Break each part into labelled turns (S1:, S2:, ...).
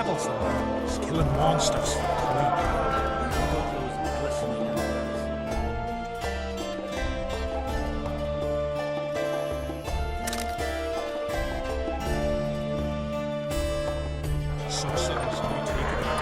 S1: levels them, killing monsters for loot.
S2: Those glistening embers.
S1: Sorcerers, you take it out.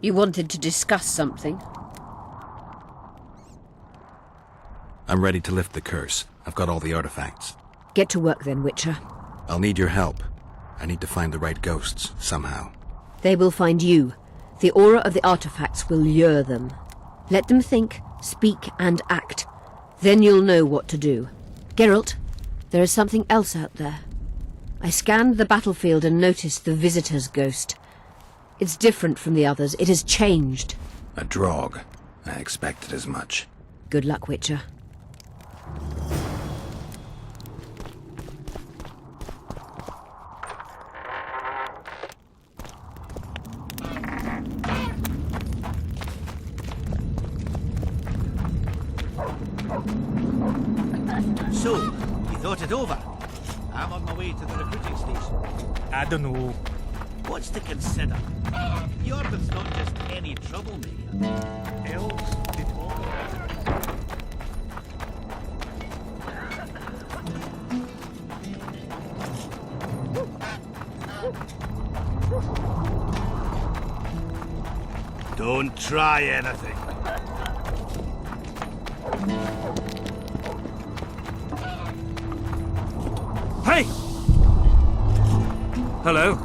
S3: You wanted to discuss something?
S4: I'm ready to lift the curse. I've got all the artifacts.
S3: Get to work then, Witcher.
S4: I'll need your help. I need to find the right ghosts, somehow.
S3: They will find you. The aura of the artifacts will lure them. Let them think, speak, and act. Then you'll know what to do. Geralt, there is something else out there. I scanned the battlefield and noticed the Visitor's ghost. It's different from the others. It has changed.
S4: A drog. I expected as much.
S3: Good luck, Witcher.
S2: So, you thought it over? I'm on my way to the recruiting station.
S1: I don't know.
S2: What's to consider? Iorveth's not just any troublemaker.
S1: Elves did all.
S2: Don't try anything.
S5: Hey! Hello?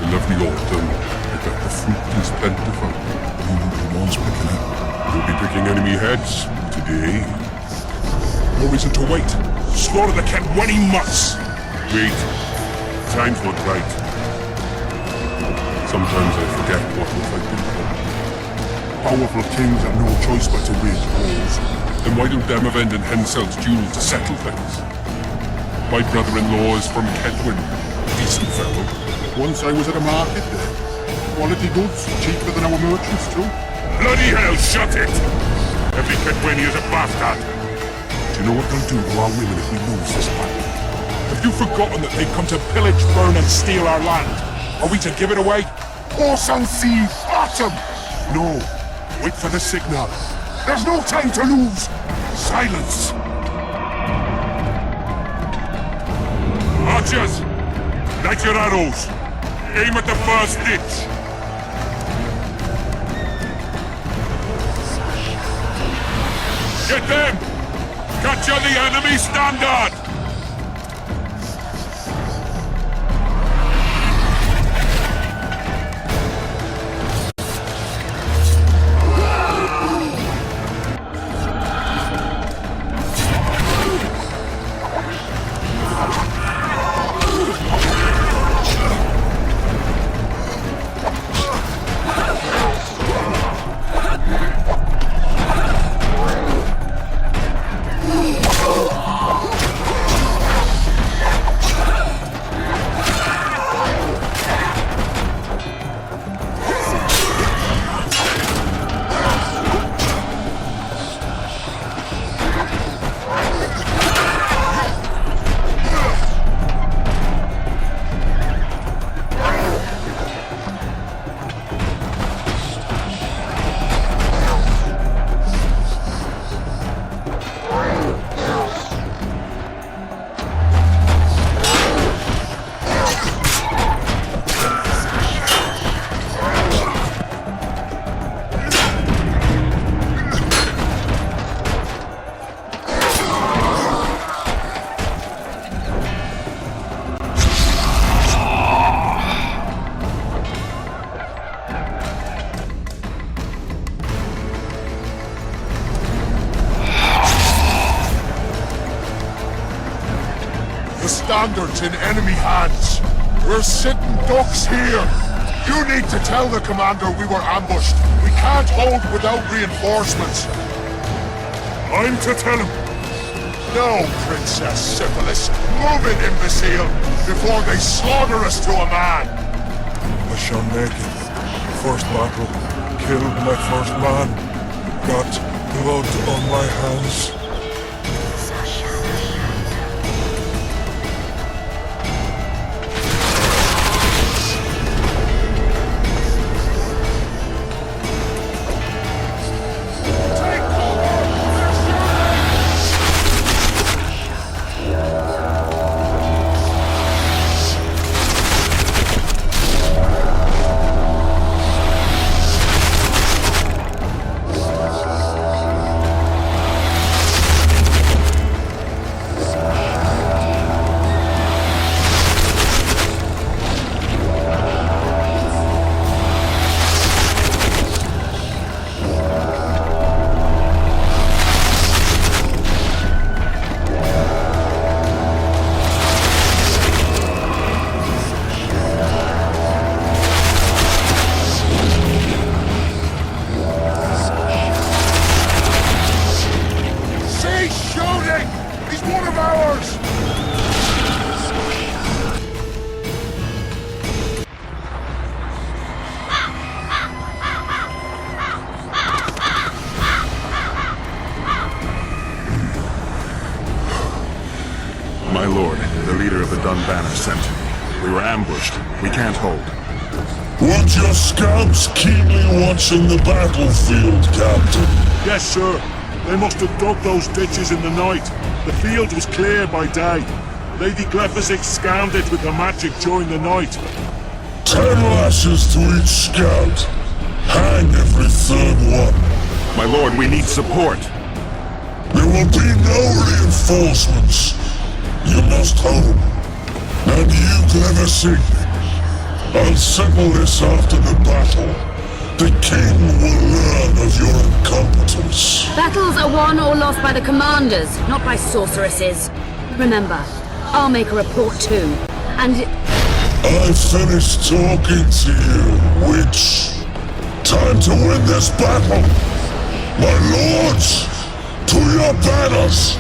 S5: In every autumn, I bet the fruit is plentiful. You will be the ones picking it. You'll be picking enemy heads today. No reason to wait. Slaughter the cat when he must. Wait. Time's not right. Sometimes I forget what we're fighting for. Powerful kings have no choice but to wage wars. Then why don't them avenge in Henselt's duel to settle things? My brother-in-law is from Kedwin. Decent fellow. Once I was at a market there. Quality goods, cheaper than our merchants too. Bloody hell, shut it! Every Kedwini is a bastard. Do you know what they'll do to our women if we lose this battle? Have you forgotten that they've come to pillage, burn and steal our land? Are we to give it away? Horse and sea, bottom! No. Wait for the signal. There's no time to lose! Silence! Archers! Light your arrows! Aim at the first ditch! Get them! Capture the enemy standard! Standards in enemy hands. We're sitting ducks here. You need to tell the commander we were ambushed. We can't hold without reinforcements. I'm to tell him. No, Princess Syphilis. Move it, imbecile, before they slaughter us to a man. I shall make it. First battle. Killed my first man. Got blood on my hands.
S6: My lord, the leader of the Dunbanner sent me. We were ambushed. We can't hold.
S5: Weren't your scouts keenly watching the battlefield, Captain?
S7: Yes, sir. They must have dug those ditches in the night. The field was clear by day. Lady Glephisic scanned it with her magic during the night.
S5: 10 lashes to each scout. Hang every third one.
S6: My lord, we need support.
S5: There will be no reinforcements. You must hope. And you, Glephisic,
S7: I'll settle this after the battle. The king will learn of your incompetence.
S3: Battles are won or lost by the commanders, not by sorceresses. Remember, I'll make a report too, and...
S7: I finished talking to you, witch. Time to win this battle. My lords, to your banners!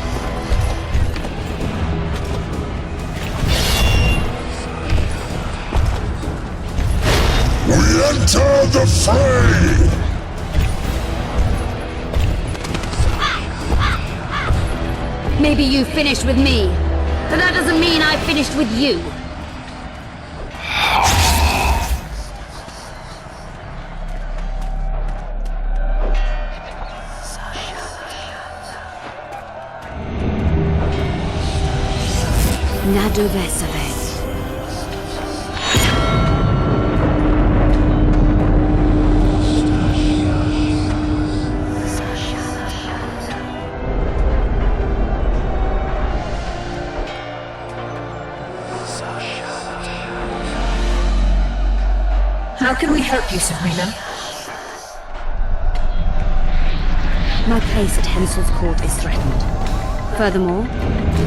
S7: We enter the fray!
S3: Maybe you finished with me, but that doesn't mean I finished with you. Nadovesave.
S8: How can we help you, Sabrina?
S3: My place at Henselt's court is threatened. Furthermore,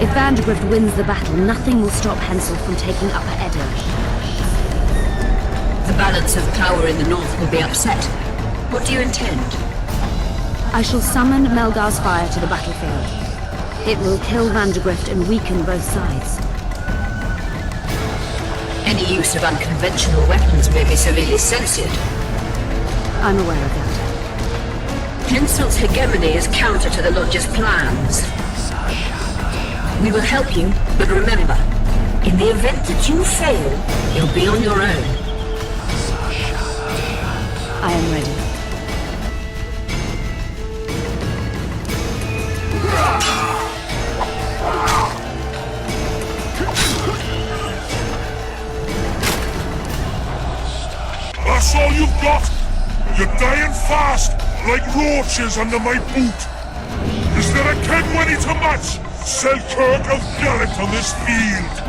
S3: if Vandergrift wins the battle, nothing will stop Henselt from taking Upper Edo.
S8: The balance of power in the north will be upset. What do you intend?
S3: I shall summon Melgar's fire to the battlefield. It will kill Vandergrift and weaken both sides.
S8: Any use of unconventional weapons may be severely censored.
S3: I'm aware of that.
S8: Henselt's hegemony is counter to the Lodge's plans. We will help you, but remember, in the event that you fail, you'll be on your own.
S3: I am ready.
S7: That's all you've got? You're dying fast, like roaches under my boot. Is there a keg ready to match Selkirk of Garrett on this field?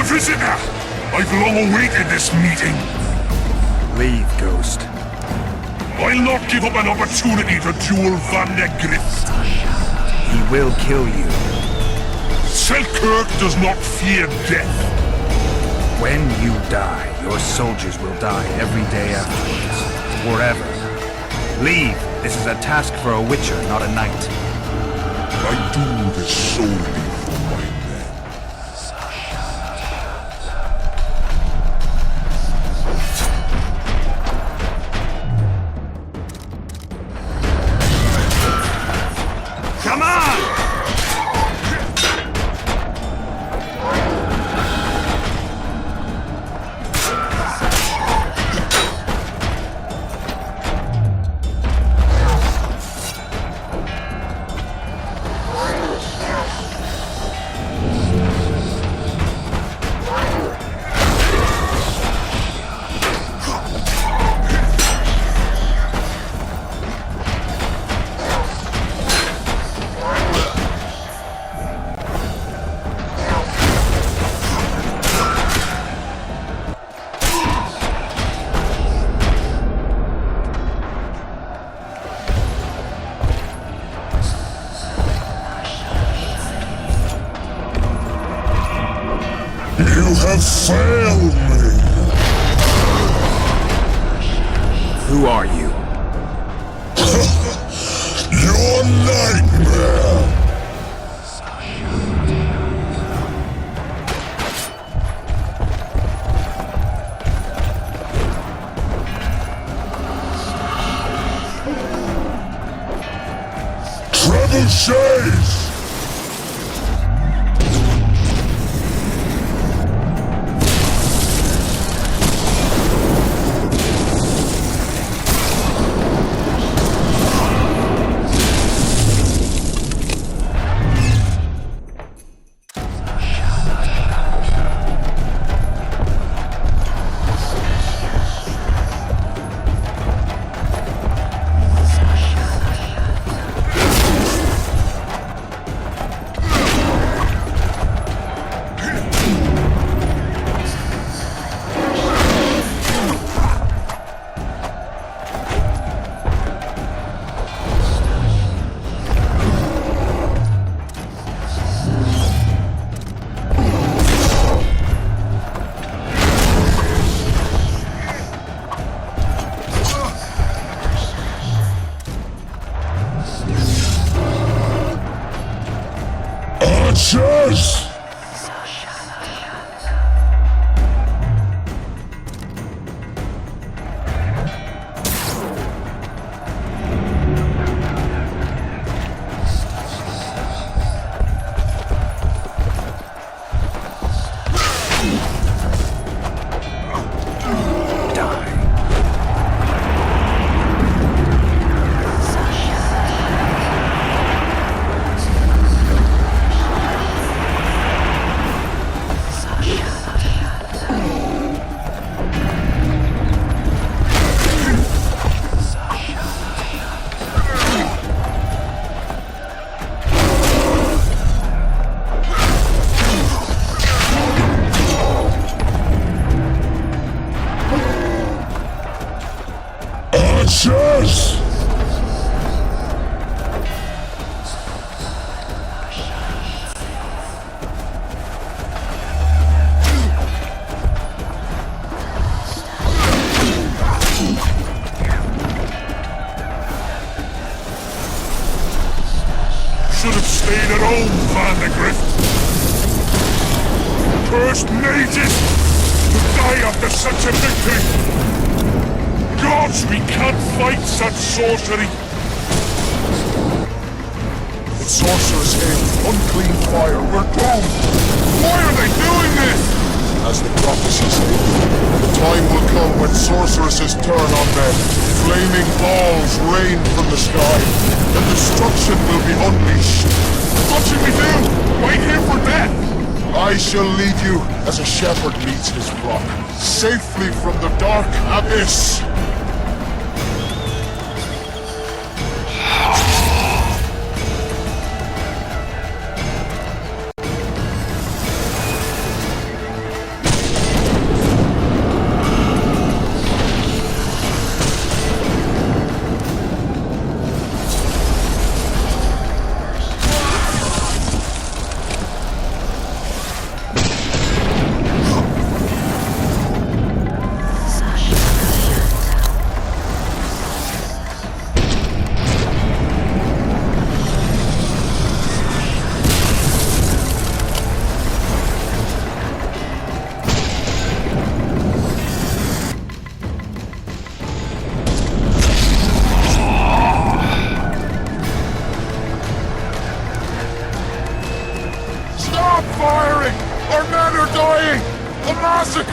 S7: Prisoner! I've long awaited this meeting.
S6: Leave, Ghost.
S7: I'll not give up an opportunity to duel Vandergrift.
S6: He will kill you.
S7: Selkirk does not fear death.
S6: When you die, your soldiers will die every day afterwards. Forever. Leave. This is a task for a witcher, not a knight.
S7: I do this solely for my men.
S6: Come on!
S7: You have failed me!
S6: Who are you?
S7: Your nightmare! Trebuchets! Archers! Archers! Should have stayed at home, Van de Grift. Cursed mages! To die after such a victory! Gods, we can't fight such sorcery! It's sorcerer's hail, unclean fire, we're doomed! Why are they doing this? As the prophecy states, the time will come when sorceresses turn on men. Flaming balls rain from the sky, and destruction will be unleashed. What should we do? Wait here for death? I shall lead you as a shepherd leads his flock, safely from the dark abyss.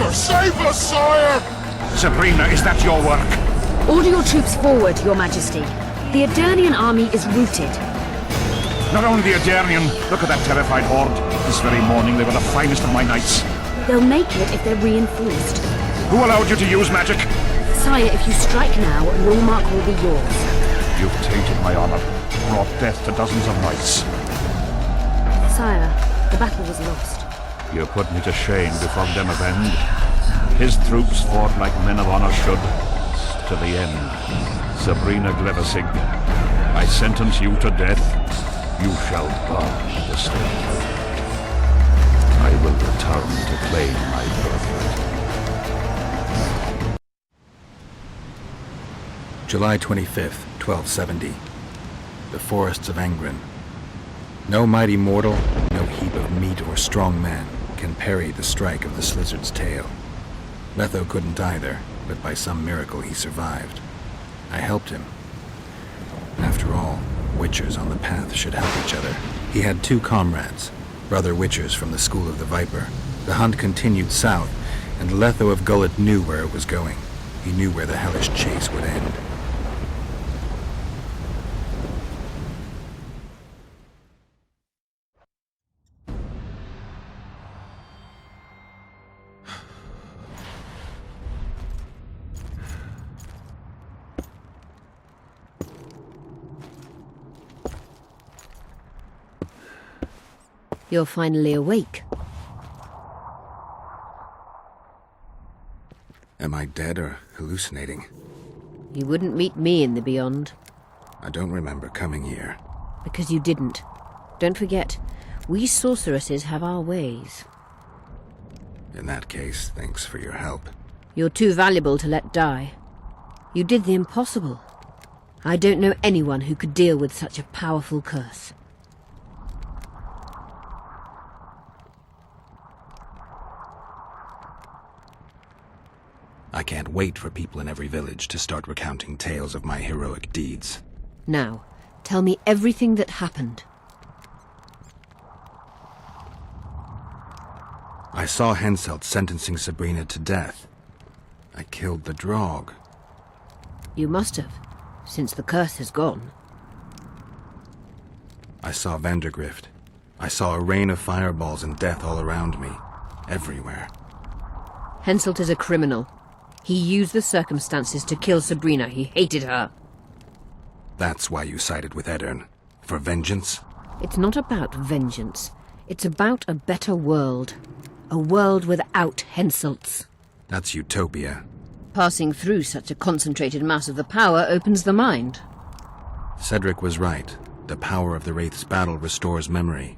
S8: foot.
S7: Save us, sire!
S6: Sabrina, is that your work?
S3: Order your troops forward, Your Majesty. The Eternian army is routed.
S6: Not only the Adernian, look at that terrified horde. This very morning they were the finest of my knights.
S3: They'll make it if they're reinforced.
S6: Who allowed you to use magic?
S3: Sire, if you strike now, Lawmark will be yours.
S6: You've tainted my honor, brought death to dozens of knights.
S3: Sire, the battle was lost.
S6: You put me to shame before Demavend. His troops fought like men of honor should. To the end. Sabrina Glevesig, I sentence you to death. You shall burn at the stake. I will return to claim my birthright.
S4: July 25th, 1270. The forests of Angren. No mighty mortal, no heap of meat or strong man can parry the strike of the Slizzard's tail. Letho couldn't either, but by some miracle he survived. I helped him. After all, Witchers on the path should help each other. He had 2 comrades, brother Witchers from the School of the Viper. The hunt continued south, and Letho of Gullet knew where it was going. He knew where the hellish chase would end.
S3: You're finally awake.
S4: Am I dead or hallucinating?
S3: You wouldn't meet me in the Beyond.
S4: I don't remember coming here.
S3: Because you didn't. Don't forget, we sorceresses have our ways.
S4: In that case, thanks for your help.
S3: You're too valuable to let die. You did the impossible. I don't know anyone who could deal with such a powerful curse.
S4: I can't wait for people in every village to start recounting tales of my heroic deeds.
S3: Now, tell me everything that happened.
S4: I saw Henselt sentencing Sabrina to death. I killed the Draug.
S3: You must have, since the curse has gone.
S4: I saw Vandergrift. I saw a rain of fireballs and death all around me. Everywhere.
S3: Henselt is a criminal. He used the circumstances to kill Sabrina. He hated her.
S4: That's why you sided with Eddern. For vengeance?
S3: It's not about vengeance. It's about a better world. A world without Henselts.
S4: That's utopia.
S3: Passing through such a concentrated mass of the power opens the mind.
S4: Cedric was right. The power of the Wraith's battle restores memory.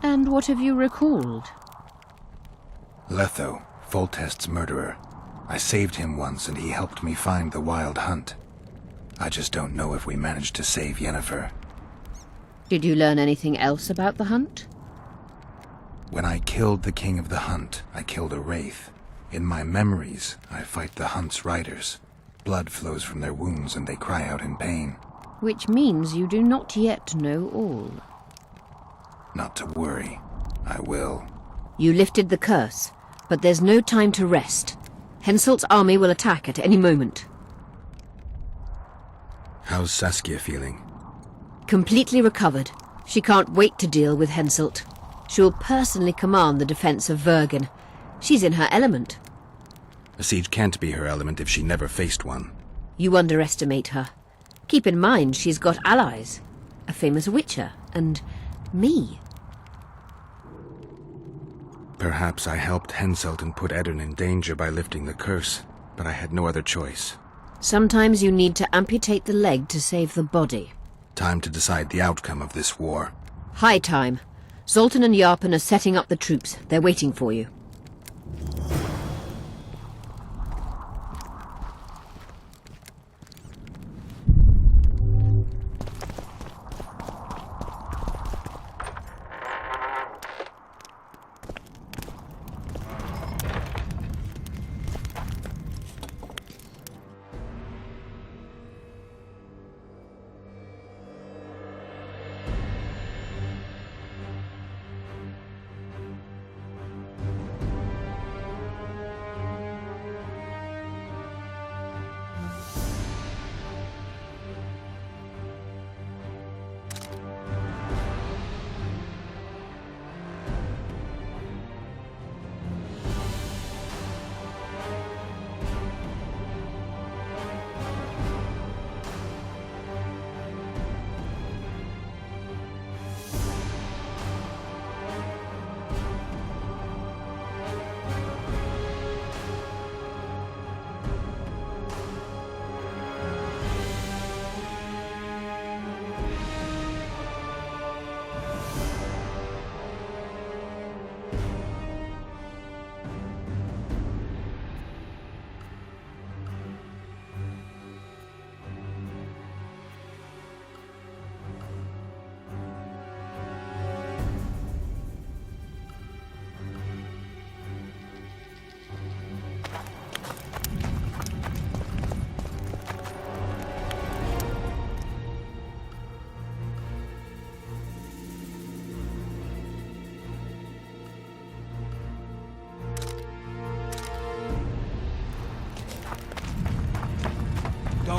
S3: And what have you recalled?
S4: Letho, Foltest's murderer. I saved him once and he helped me find the Wild Hunt. I just don't know if we managed to save Yennefer.
S3: Did you learn anything else about the hunt?
S4: When I killed the King of the Hunt, I killed a Wraith. In my memories, I fight the Hunt's riders. Blood flows from their wounds and they cry out in pain.
S3: Which means you do not yet know all.
S4: Not to worry. I will.
S3: You lifted the curse, but there's no time to rest. Henselt's army will attack at any moment.
S4: How's Saskia feeling?
S3: Completely recovered. She can't wait to deal with Henselt. She'll personally command the defense of Vergen. She's in her element.
S4: A siege can't be her element if she never faced one.
S3: You underestimate her. Keep in mind she's got allies. A famous witcher, and me.
S4: Perhaps I helped Henselt and put Eddern in danger by lifting the curse, but I had no other choice.
S3: Sometimes you need to amputate the leg to save the body.
S4: Time to decide the outcome of this war.
S3: High time. Zoltan and Yarpen are setting up the troops. They're waiting for you.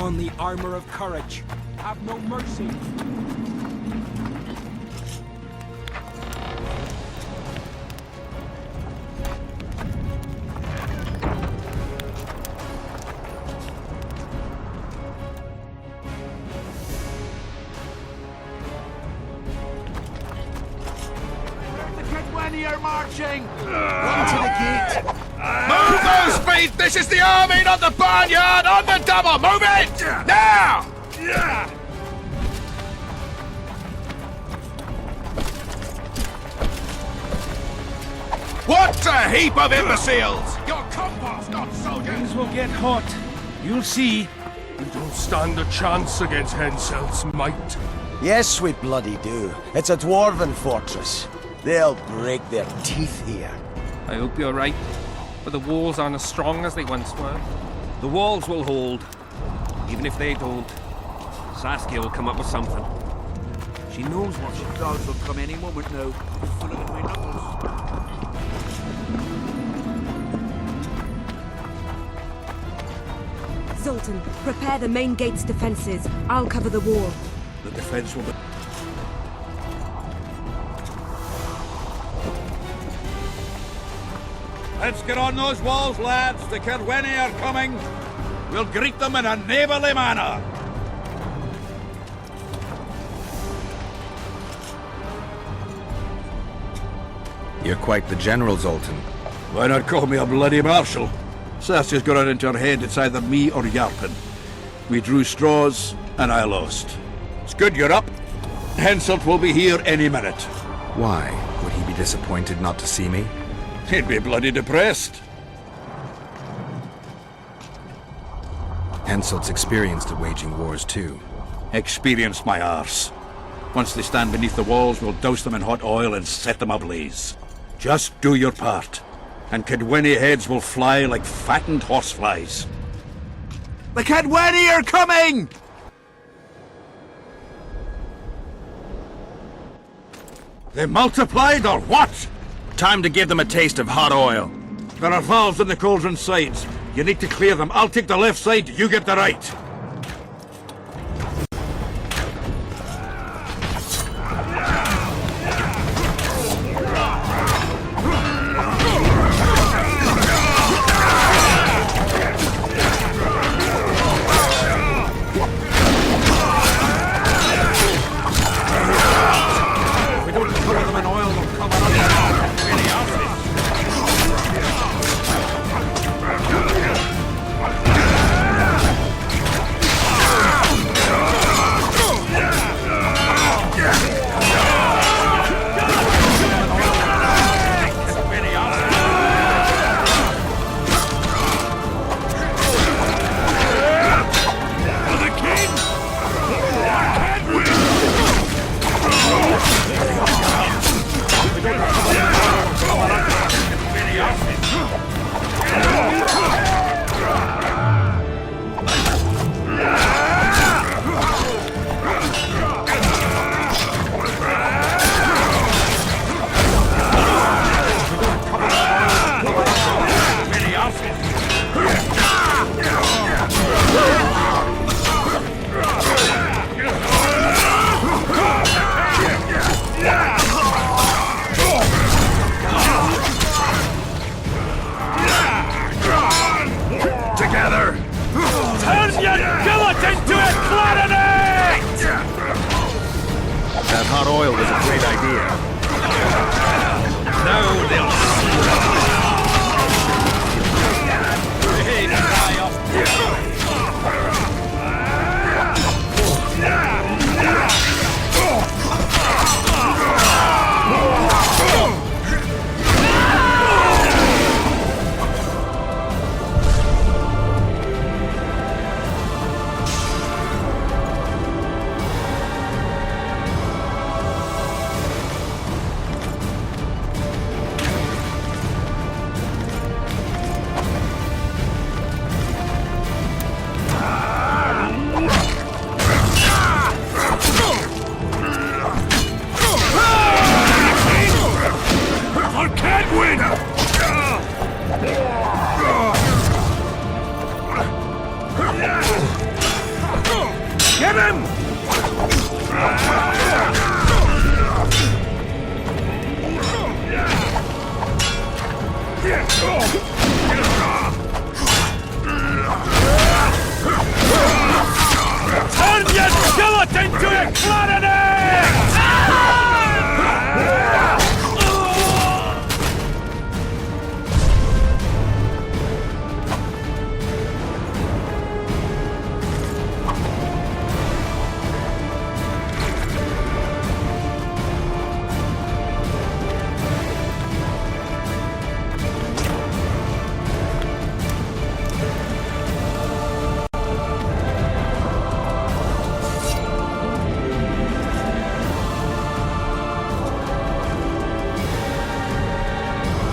S9: on the armor of courage. Have no mercy.
S6: Move those feet! This is the army, not the barnyard! On the double! Move it! Now! What a heap of imbeciles! Your compost, not soldiers!
S9: Things will get hot. You'll see.
S7: We don't stand a chance against Henselt's might.
S10: Yes, we bloody do. It's a dwarven fortress. They'll break their teeth here.
S11: I hope you're right, but the walls aren't as strong as they once were. The walls will hold. Even if they don't, Saskia will come up with something. She knows what she
S2: Dogs will come any moment now. Full of my knuckles.
S12: Zoltan, prepare the main gate's defenses. I'll cover the wall.
S2: The defense will be...
S6: Let's get on those walls, lads. The Cerweni are coming. We'll greet them in a neighbourly manner.
S4: You're quite the general, Zoltan.
S6: Why not call me a bloody marshal? Saskia's got it into her head it's either me or Yarpen. We drew straws, and I lost. It's good you're up. Henselt will be here any minute.
S4: Why? Would he be disappointed not to see me?
S6: He'd be bloody depressed.
S4: Henselt's experienced at waging wars too.
S6: Experience my arse. Once they stand beneath the walls, we'll douse them in hot oil and set them ablaze. Just do your part, and Cerweni heads will fly like fattened horseflies. The Cerweni are coming! They multiplied or what?
S4: Time to give them a taste of hot oil.
S6: There are valves in the cauldron sides. You need to clear them. I'll take the left side, you get the right.
S4: That hot oil was a great idea.
S6: Now they'll Into it, Clarinet!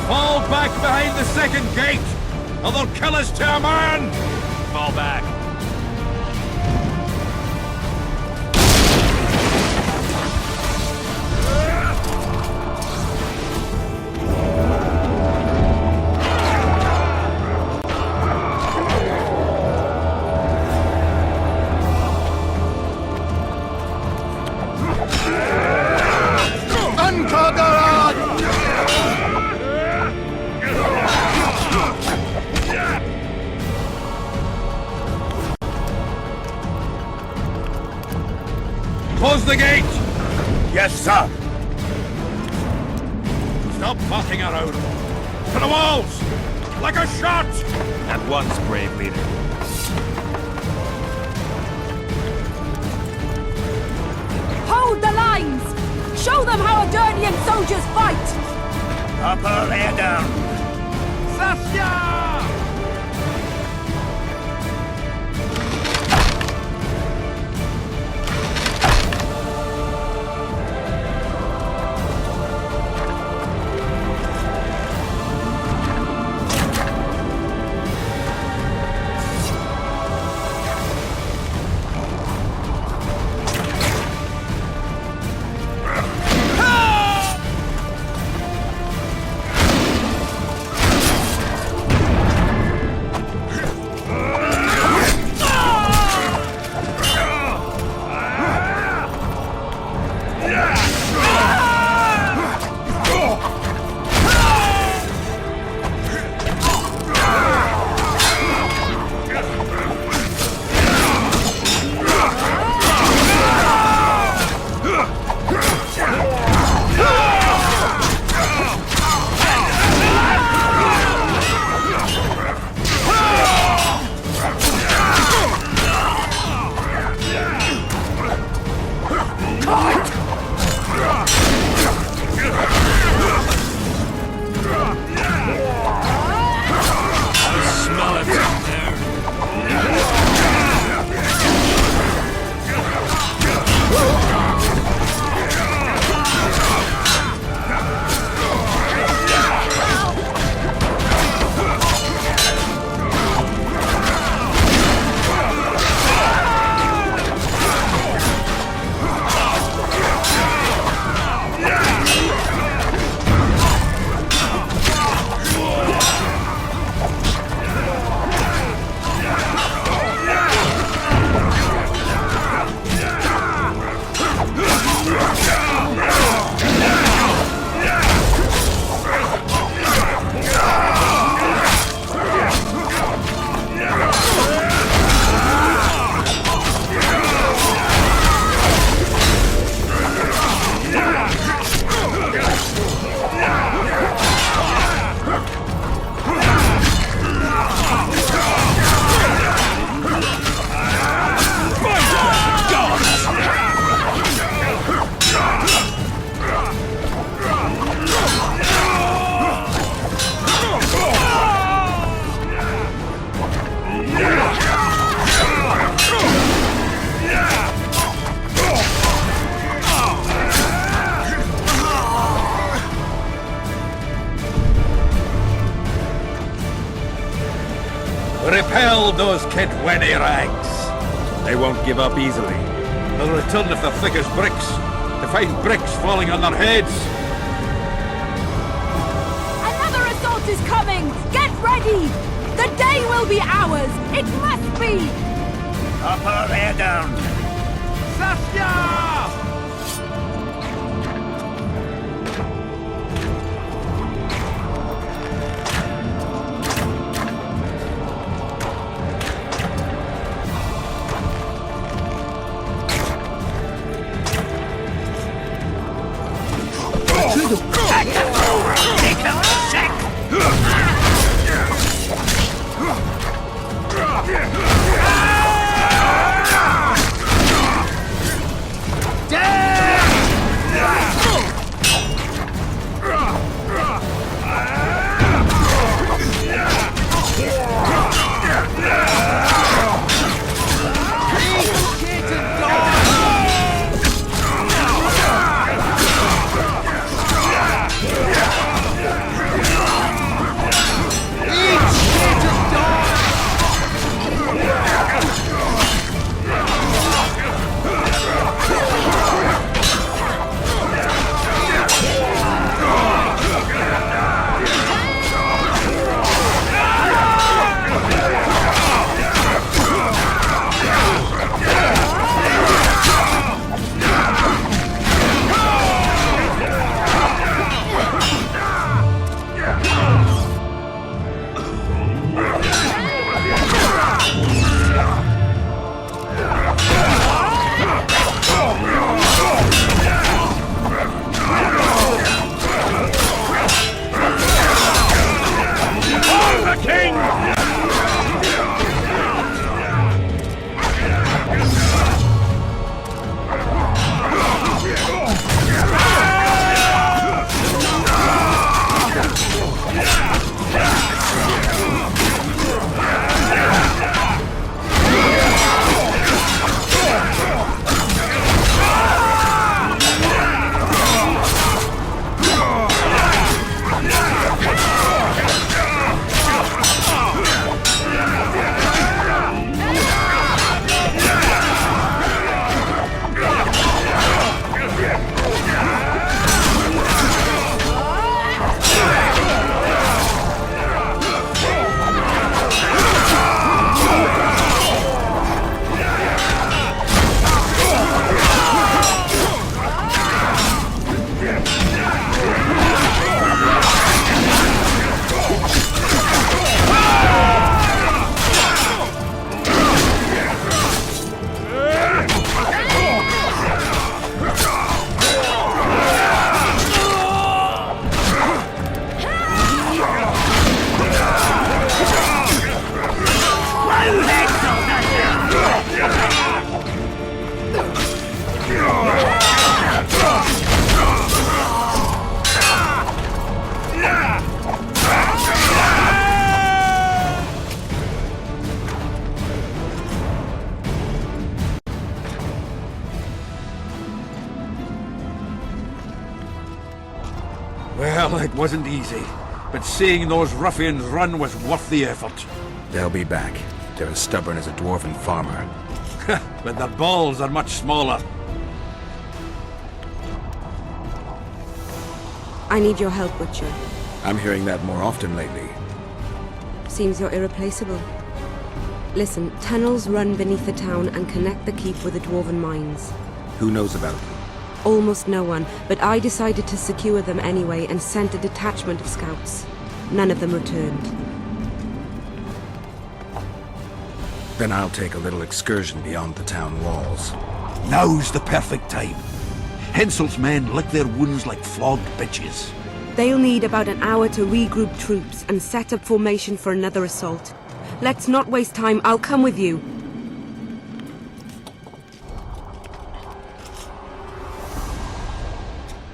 S6: Fall back behind the second gate, or they'll kill us to a man!
S2: Fall back.
S6: Close the gate!
S10: Yes, sir.
S6: Stop fucking around. To the walls! Like a shot!
S2: At once, brave leader.
S12: Hold the lines! Show them how Adernian soldiers fight!
S10: Upper air down.
S6: Saskia! Repel those Kidwenny rags. They won't give up easily. They'll return if they're thick as bricks, to find bricks falling on their heads.
S12: Another assault is coming! Get ready! The day will be ours! It must be!
S10: Upper air down.
S6: Saskia! Well, it wasn't easy, but seeing those ruffians run was worth the effort.
S4: They'll be back. They're as stubborn as a dwarven farmer.
S6: But their balls are much smaller.
S12: I need your help, Butcher.
S4: I'm hearing that more often lately.
S12: Seems you're irreplaceable. Listen, tunnels run beneath the town and connect the keep with the dwarven mines.
S4: Who knows about them?
S12: Almost no one, but I decided to secure them anyway and sent a detachment of scouts. None of them returned.
S4: Then I'll take a little excursion beyond the town walls.
S6: Now's the perfect time. Henselt's men lick their wounds like flogged bitches.
S12: They'll need about an hour to regroup troops and set up formation for another assault. Let's not waste time. I'll come with you.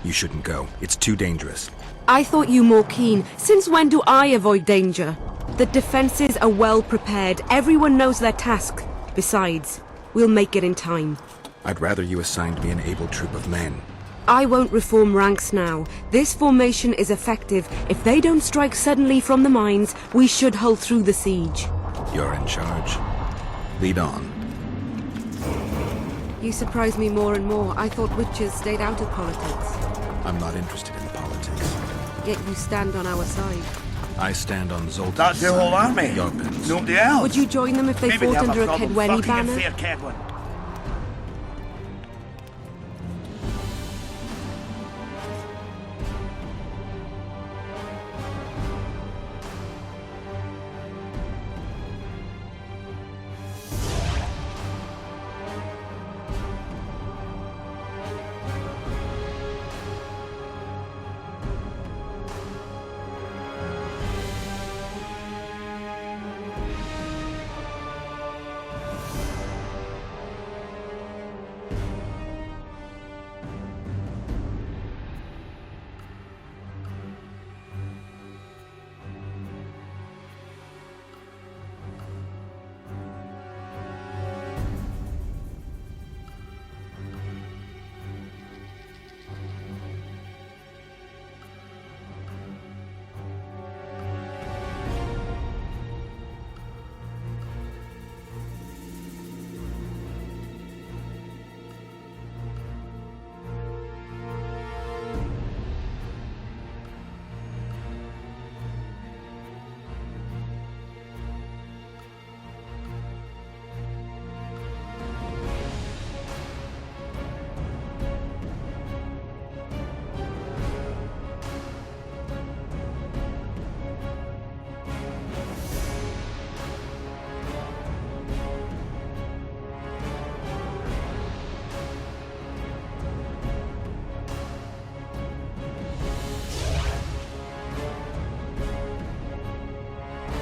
S4: You shouldn't go. It's too dangerous.
S12: I thought you more keen. Since when do I avoid danger? The defenses are well prepared. Everyone knows their task. Besides, we'll make it in time.
S4: I'd rather you assigned me an able troop of men.
S12: I won't reform ranks now. This formation is effective. If they don't strike suddenly from the mines, we should hold through the siege.
S4: You're in charge. Lead on.
S12: You surprise me more and more. I thought witches stayed out of politics.
S4: I'm not interested in politics.
S12: Yet you stand on our side.
S4: I stand on Zoltan's
S2: That's the whole
S4: side.
S2: army.
S4: Iorveth's.
S2: Nobody else.
S12: Would you join them if they
S2: Maybe
S12: fought
S2: have
S12: under a
S2: problem
S12: Kedweni
S2: fucking
S12: banner?
S2: fair Kedwen.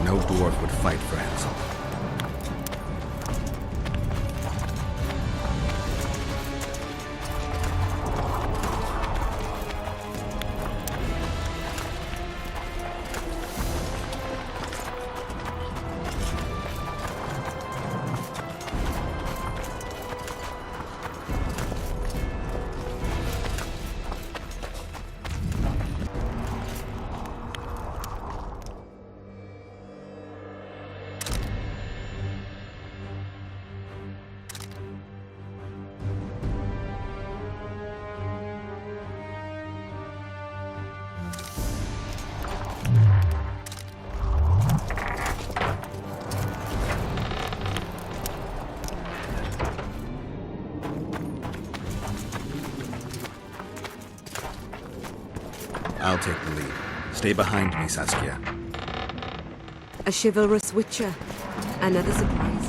S4: No dwarf would fight for Henselt. I'll take the lead. Stay behind me, Saskia.
S12: A chivalrous witcher. Another surprise.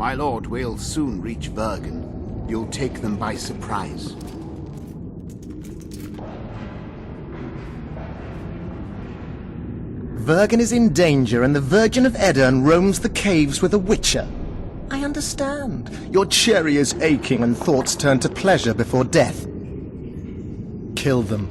S13: My lord, we'll soon reach Vergen. You'll take them by surprise.
S14: Vergen is in danger and the Virgin of Edirn roams the caves with a witcher. I understand. Your cherry is aching and thoughts turn to pleasure before death. Kill them.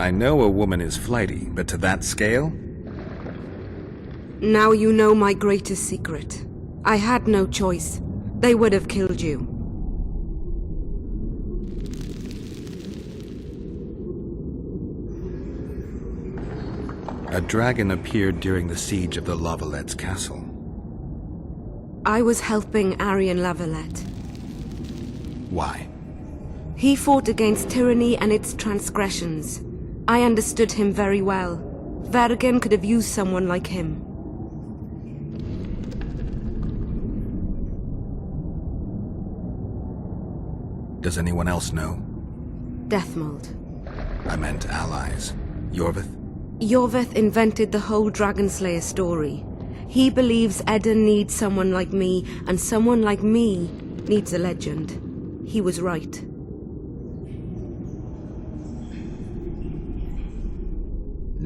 S4: I know a woman is flighty, but to that scale?
S12: Now you know my greatest secret. I had no choice. They would have killed you.
S4: A dragon appeared during the siege of the Lavalettes' castle.
S12: I was helping Aryan Lavalette.
S4: Why?
S12: He fought against tyranny and its transgressions. I understood him very well. Vergen could have used someone like him.
S4: Does anyone else know?
S12: Deathmold.
S4: I meant allies. Iorveth?
S12: Iorveth invented the whole Dragon Slayer story. He believes Edirn needs someone like me, and someone like me needs a legend. He was right.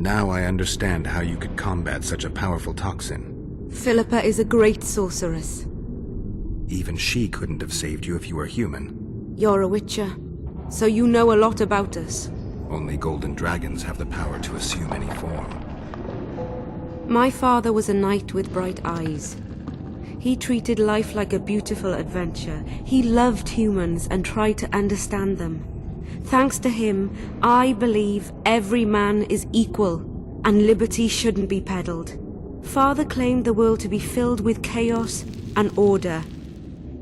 S4: Now I understand how you could combat such a powerful toxin.
S12: Philippa is a great sorceress.
S4: Even she couldn't have saved you if you were human.
S12: You're a witcher, so you know a lot about us.
S4: Only golden dragons have the power to assume any form.
S12: My father was a knight with bright eyes. He treated life like a beautiful adventure. He loved humans and tried to understand them. Thanks to him, I believe every man is equal, and liberty shouldn't be peddled. Father claimed the world to be filled with chaos and order.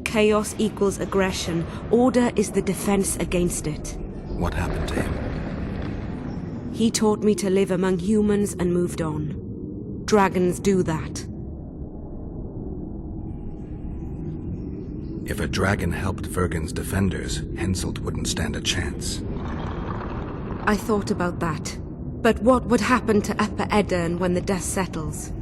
S12: Chaos equals aggression. Order is the defense against it.
S4: What happened to him?
S12: He taught me to live among humans and moved on. Dragons do that.
S4: If a dragon helped Vergen's defenders, Henselt wouldn't stand a chance.
S12: I thought about that. But what would happen to Upper Edirn when the dust settles?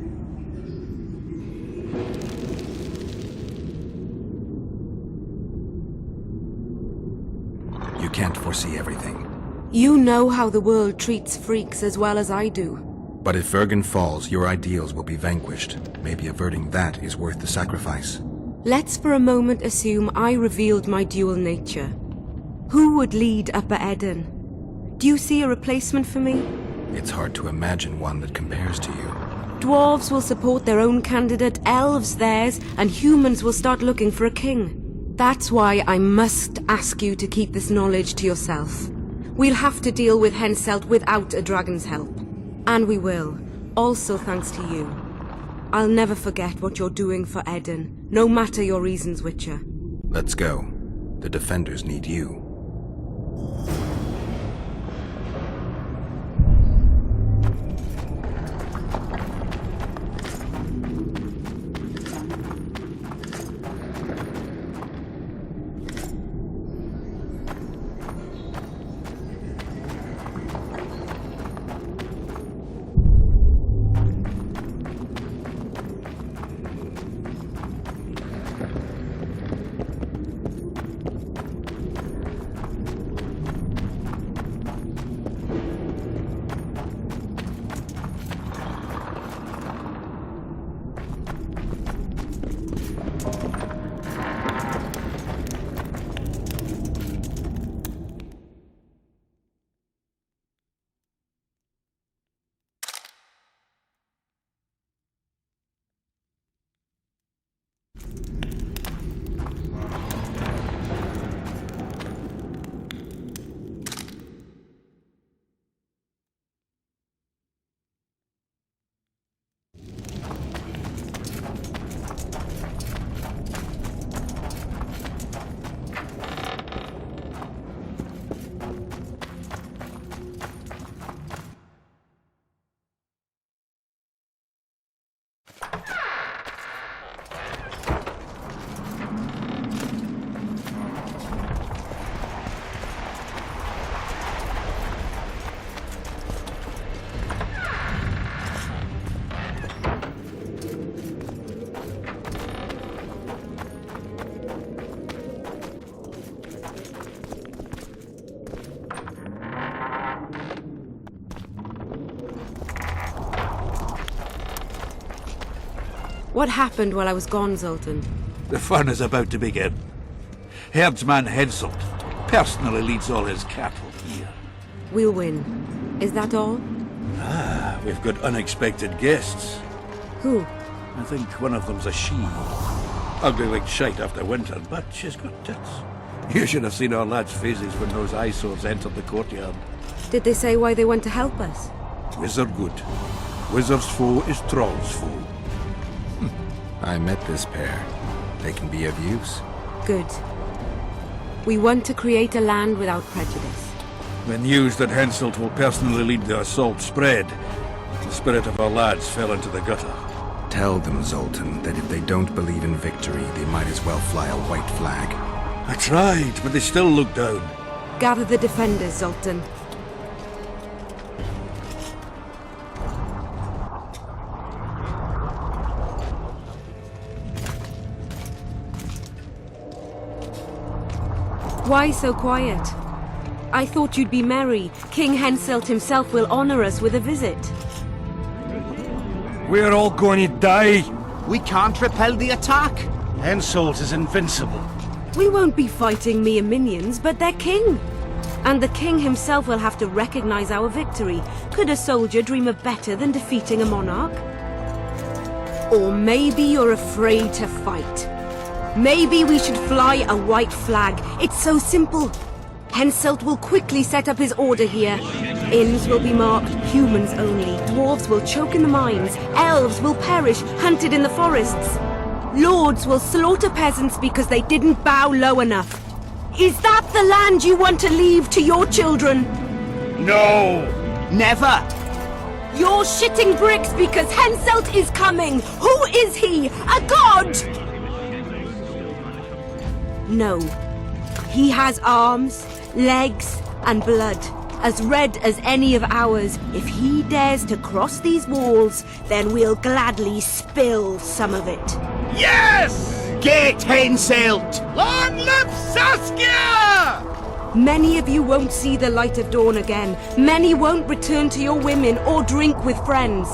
S4: You can't foresee everything.
S12: You know how the world treats freaks as well as I do.
S4: But if Vergen falls, your ideals will be vanquished. Maybe averting that is worth the sacrifice.
S12: Let's for a moment assume I revealed my dual nature. Who would lead Upper Edirn? Do you see a replacement for me?
S4: It's hard to imagine one that compares to you.
S12: Dwarves will support their own candidate, elves theirs, and humans will start looking for a king. That's why I must ask you to keep this knowledge to yourself. We'll have to deal with Henselt without a dragon's help. And we will, also thanks to you. I'll never forget what you're doing for Eden, no matter your reasons, Witcher.
S4: Let's go. The defenders need you.
S12: What happened while I was gone, Zoltan?
S6: The fun is about to begin. Herdsman Henselt personally leads all his cattle here.
S12: We'll win. Is that all?
S6: Ah, we've got unexpected guests.
S12: Who?
S6: I think one of them's a she. Ugly like shite after winter, but she's got tits. You should have seen our lads' faces when those eyesores entered the courtyard.
S12: Did they say why they went to help us?
S6: Wizard good. Wizard's foe is Troll's foe.
S4: I met this pair. They can be of use.
S12: Good. We want to create a land without prejudice.
S6: The news that Henselt will personally lead the assault spread. The spirit of our lads fell into the gutter.
S4: Tell them, Zoltan, that if they don't believe in victory, they might as well fly a white flag.
S6: I tried, but they still look down.
S12: Gather the defenders, Zoltan. Why so quiet? I thought you'd be merry. King Henselt himself will honor us with a visit.
S9: We're all going to die.
S13: We can't repel the attack.
S9: Henselt is invincible.
S12: We won't be fighting mere minions, but their king. And the king himself will have to recognize our victory. Could a soldier dream of better than defeating a monarch? Or maybe you're afraid to fight. Maybe we should fly a white flag. It's so simple. Henselt will quickly set up his order here. Inns will be marked humans only. Dwarves will choke in the mines. Elves will perish, hunted in the forests. Lords will slaughter peasants because they didn't bow low enough. Is that the land you want to leave to your children?
S9: No!
S13: Never!
S12: You're shitting bricks because Henselt is coming! Who is he? A god? No. He has arms, legs, and blood, as red as any of ours. If he dares to cross these walls, then we'll gladly spill some of it.
S9: Yes!
S13: Get Henselt!
S9: Long live Saskia!
S12: Many of you won't see the light of dawn again. Many won't return to your women or drink with friends.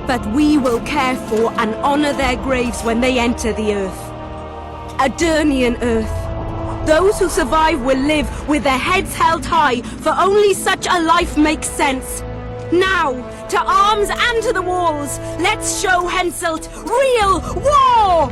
S12: But we will care for and honor their graves when they enter the earth. Adernian earth. Those who survive will live with their heads held high, for only such a life makes sense. Now, to arms and to the walls, let's show Henselt real war!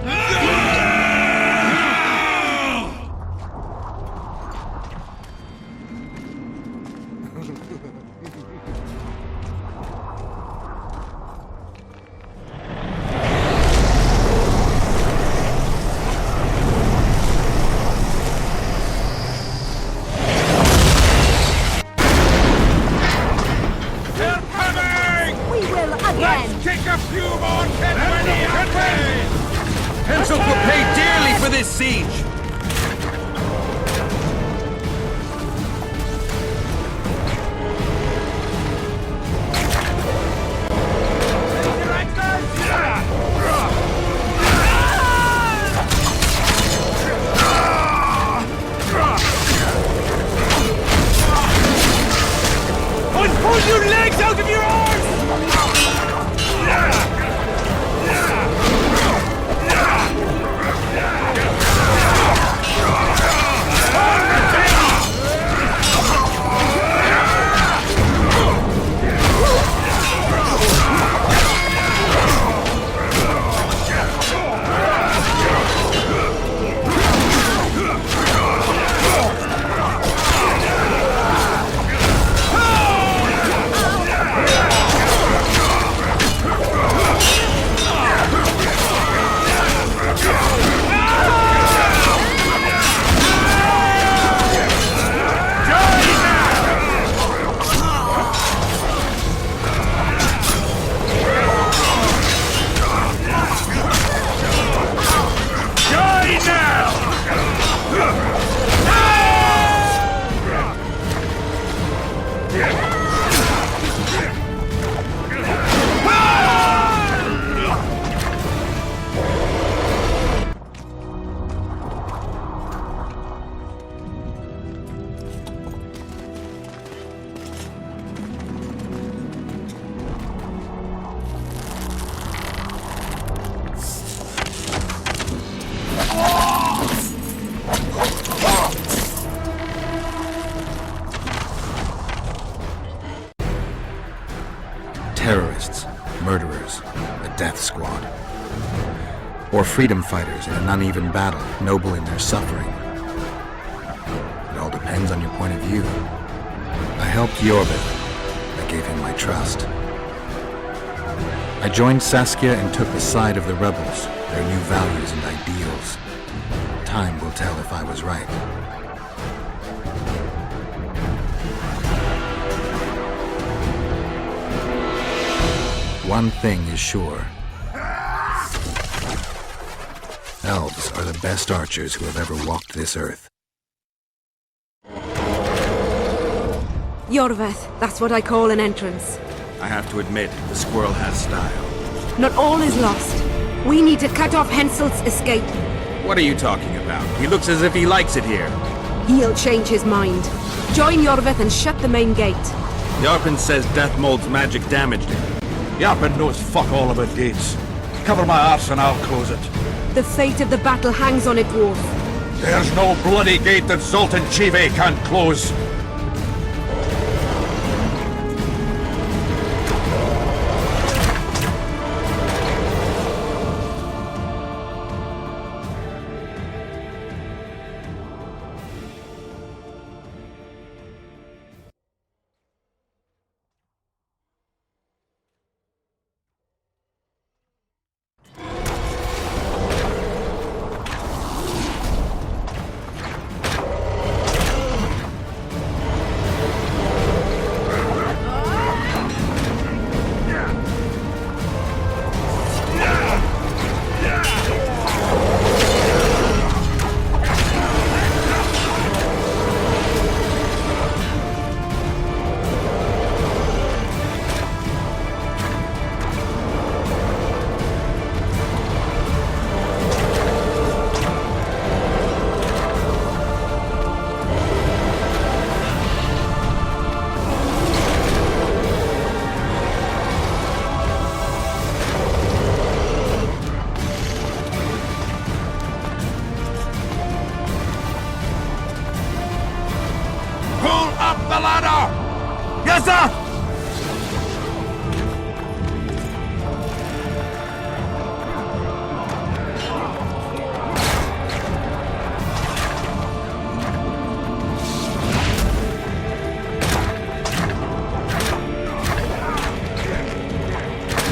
S11: siege!
S9: Pull your legs out of your arms!
S4: Terrorists, murderers, a death squad. Or freedom fighters in an uneven battle, noble in their suffering. It all depends on your point of view. I helped Iorveth. I gave him my trust. I joined Saskia and took the side of the rebels, their new values and ideals. Time will tell if I was right. One thing is sure. Elves are the best archers who have ever walked this earth.
S12: Iorveth, that's what I call an entrance.
S11: I have to admit, the squirrel has style.
S12: Not all is lost. We need to cut off Henselt's escape.
S11: What are you talking about? He looks as if he likes it here.
S12: He'll change his mind. Join Iorveth and shut the main gate.
S11: Yarpen says Death Mold's magic damaged it.
S9: Yarpen knows fuck all about gates. Cover my arse and I'll close it.
S12: The fate of the battle hangs on it, dwarf.
S9: There's no bloody gate that Zoltan Chive can't close.
S11: Yes, sir!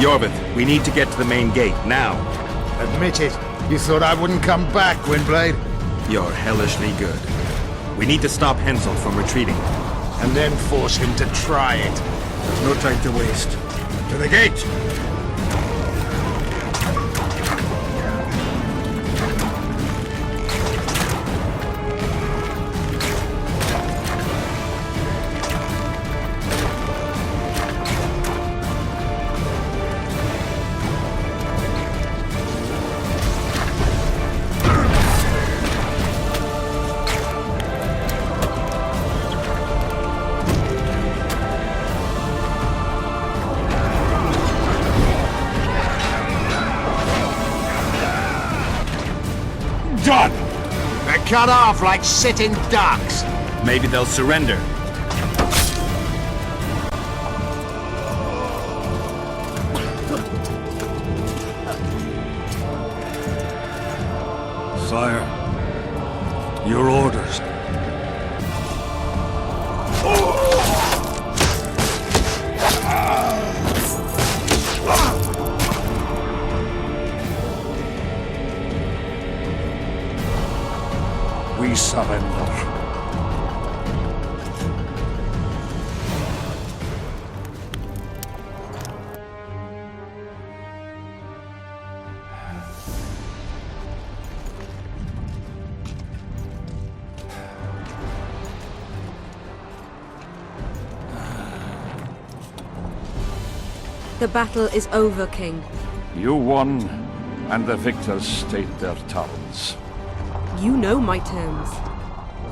S11: Iorveth, we need to get to the main gate, now.
S15: Admit it. You thought I wouldn't come back, Windblade?
S11: You're hellishly good. We need to stop Henselt from retreating.
S15: And then force him to try it.
S9: There's no time to waste. To the gate!
S15: cut off like sitting ducks.
S4: Maybe they'll surrender.
S9: Sire, your orders. We surrender.
S12: The battle is over, King.
S6: You won, and the victors state their terms.
S12: You know my terms.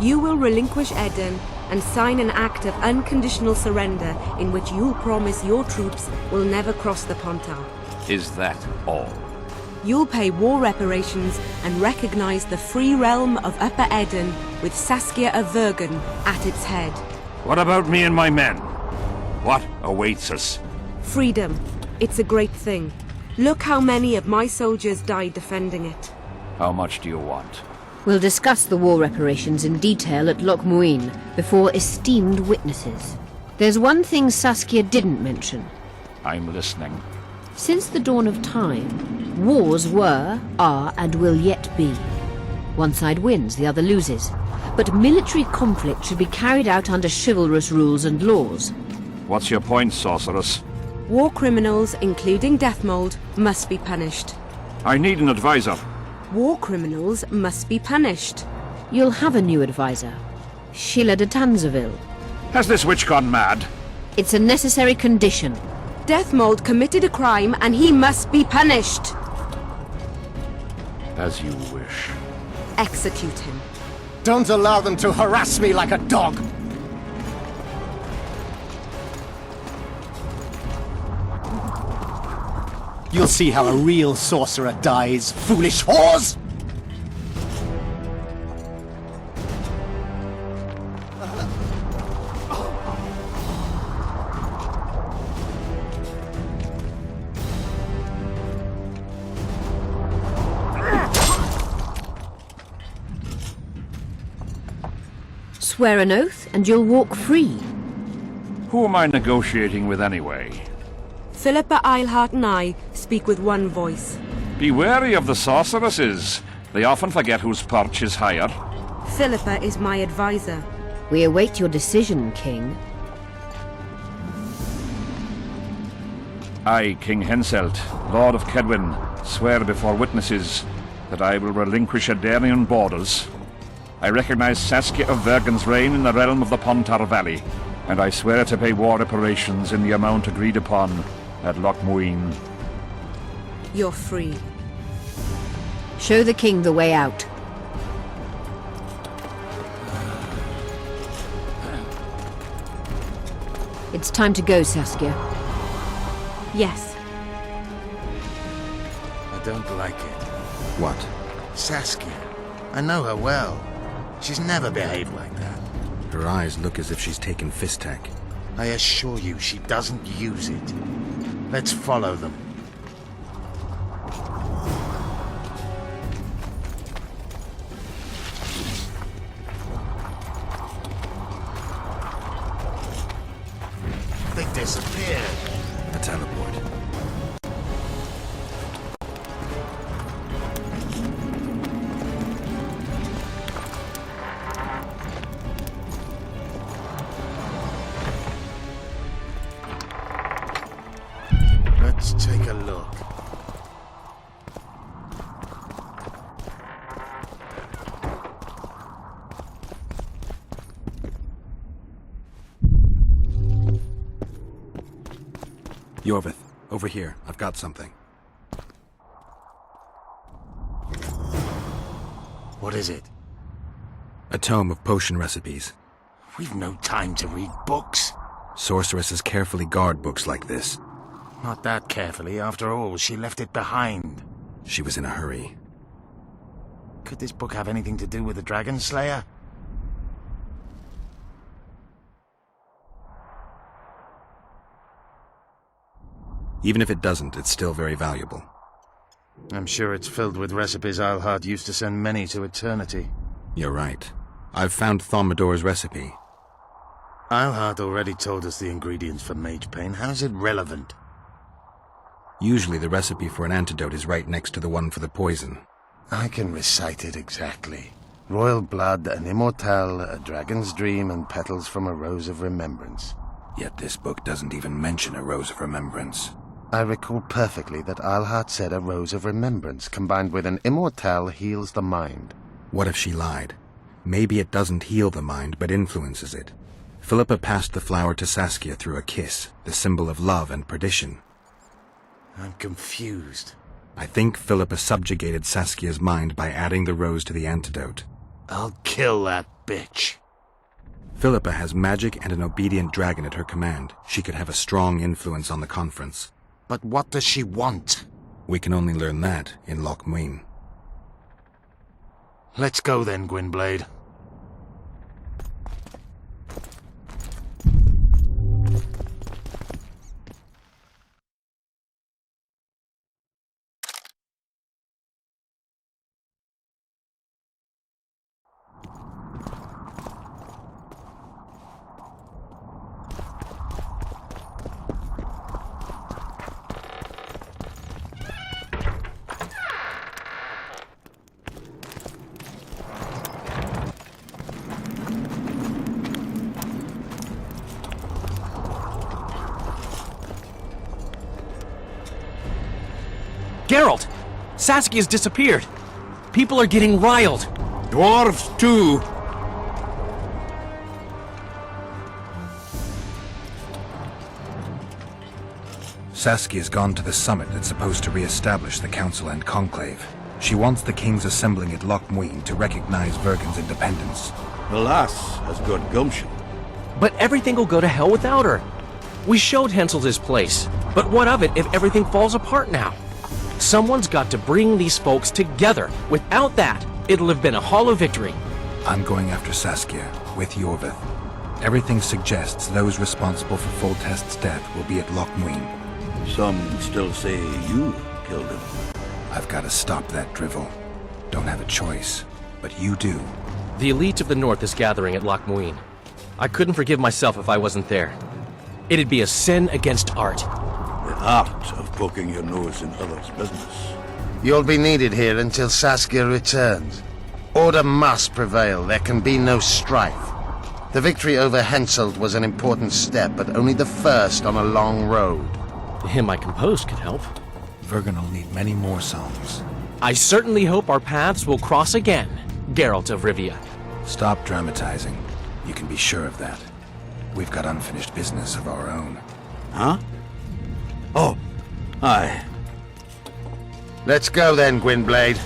S12: You will relinquish Eden and sign an act of unconditional surrender in which you'll promise your troops will never cross the Pontar.
S6: Is that all?
S12: You'll pay war reparations and recognize the free realm of Upper Eden with Saskia of Vergen at its head.
S6: What about me and my men? What awaits us?
S12: Freedom. It's a great thing. Look how many of my soldiers died defending it.
S6: How much do you want?
S3: We'll discuss the war reparations in detail at Loch Muin before esteemed witnesses. There's one thing Saskia didn't mention.
S6: I'm listening.
S3: Since the dawn of time, wars were, are, and will yet be. One side wins, the other loses. But military conflict should be carried out under chivalrous rules and laws.
S6: What's your point, sorceress?
S12: War criminals, including Deathmold, must be punished.
S6: I need an advisor.
S12: War criminals must be punished.
S3: You'll have a new advisor. Sheila de Tanzeville.
S6: Has this witch gone mad?
S3: It's a necessary condition.
S12: Deathmold committed a crime and he must be punished.
S6: As you wish.
S12: Execute him.
S14: Don't allow them to harass me like a dog! You'll see how a real sorcerer dies, foolish whores!
S3: Swear an oath and you'll walk free.
S6: Who am I negotiating with anyway?
S12: Philippa Eilhart and I speak with one voice.
S6: Be wary of the sorceresses. They often forget whose perch is higher.
S12: Philippa is my advisor.
S3: We await your decision, King.
S6: I, King Henselt, Lord of Kedwin, swear before witnesses that I will relinquish Edenian borders. I recognize Saskia of Vergen's reign in the realm of the Pontar Valley, and I swear to pay war reparations in the amount agreed upon at Loch Muin.
S12: You're free.
S3: Show the king the way out. It's time to go, Saskia.
S12: Yes.
S15: I don't like it.
S4: What?
S15: Saskia. I know her well. She's never behaved like that.
S4: Her eyes look as if she's taken Fistak.
S15: I assure you, she doesn't use it. Let's follow them. They disappeared.
S4: A teleport.
S15: Let's take a look.
S4: Iorveth, over here. I've got something.
S15: What is it?
S4: A tome of potion recipes.
S15: We've no time to read books.
S4: Sorceresses carefully guard books like this.
S15: Not that carefully. After all, she left it behind.
S4: She was in a hurry.
S15: Could this book have anything to do with the Dragon Slayer?
S4: Even if it doesn't, it's still very valuable.
S15: I'm sure it's filled with recipes Eilhart used to send many to eternity.
S4: You're right. I've found Thaumadour's recipe.
S15: Eilhart already told us the ingredients for mage pain. How's it relevant?
S4: Usually the recipe for an antidote is right next to the one for the poison.
S15: I can recite it exactly. Royal blood, an immortelle, a dragon's dream, and petals from a rose of remembrance.
S4: Yet this book doesn't even mention a rose of remembrance.
S15: I recall perfectly that Eilhart said a rose of remembrance combined with an immortelle heals the mind.
S4: What if she lied? Maybe it doesn't heal the mind, but influences it. Philippa passed the flower to Saskia through a kiss, the symbol of love and perdition.
S15: I'm confused.
S4: I think Philippa subjugated Saskia's mind by adding the rose to the antidote.
S15: I'll kill that bitch.
S4: Philippa has magic and an obedient dragon at her command. She could have a strong influence on the conference.
S15: But what does she want?
S4: We can only learn that in Loch Muin.
S15: Let's go then, Gwynblade.
S16: Geralt! Saskia's disappeared! People are getting riled!
S9: Dwarves, too!
S4: Saskia's gone to the summit that's supposed to re-establish the Council and Conclave. She wants the kings assembling at Loch Muin to recognize Vergen's independence.
S9: The lass has good gumption.
S16: But everything will go to hell without her. We showed Henselt his place, but what of it if everything falls apart now? Someone's got to bring these folks together. Without that, it'll have been a hollow victory.
S4: I'm going after Saskia, with Iorveth. Everything suggests those responsible for Foltest's death will be at Loch Muin.
S9: Some still say you killed him.
S4: I've got to stop that drivel. Don't have a choice, but you do.
S16: The elite of the North is gathering at Loch Muin. I couldn't forgive myself if I wasn't there. It'd be a sin against art.
S9: The art of poking your nose in others' business.
S15: You'll be needed here until Saskia returns. Order must prevail. There can be no strife. The victory over Henselt was an important step, but only the first on a long road.
S16: The hymn I composed could help.
S4: Vergen will need many more songs.
S16: I certainly hope our paths will cross again, Geralt of Rivia.
S4: Stop dramatizing. You can be sure of that. We've got unfinished business of our own.
S9: Huh? Oh, aye.
S15: Let's go then, Gwynblade.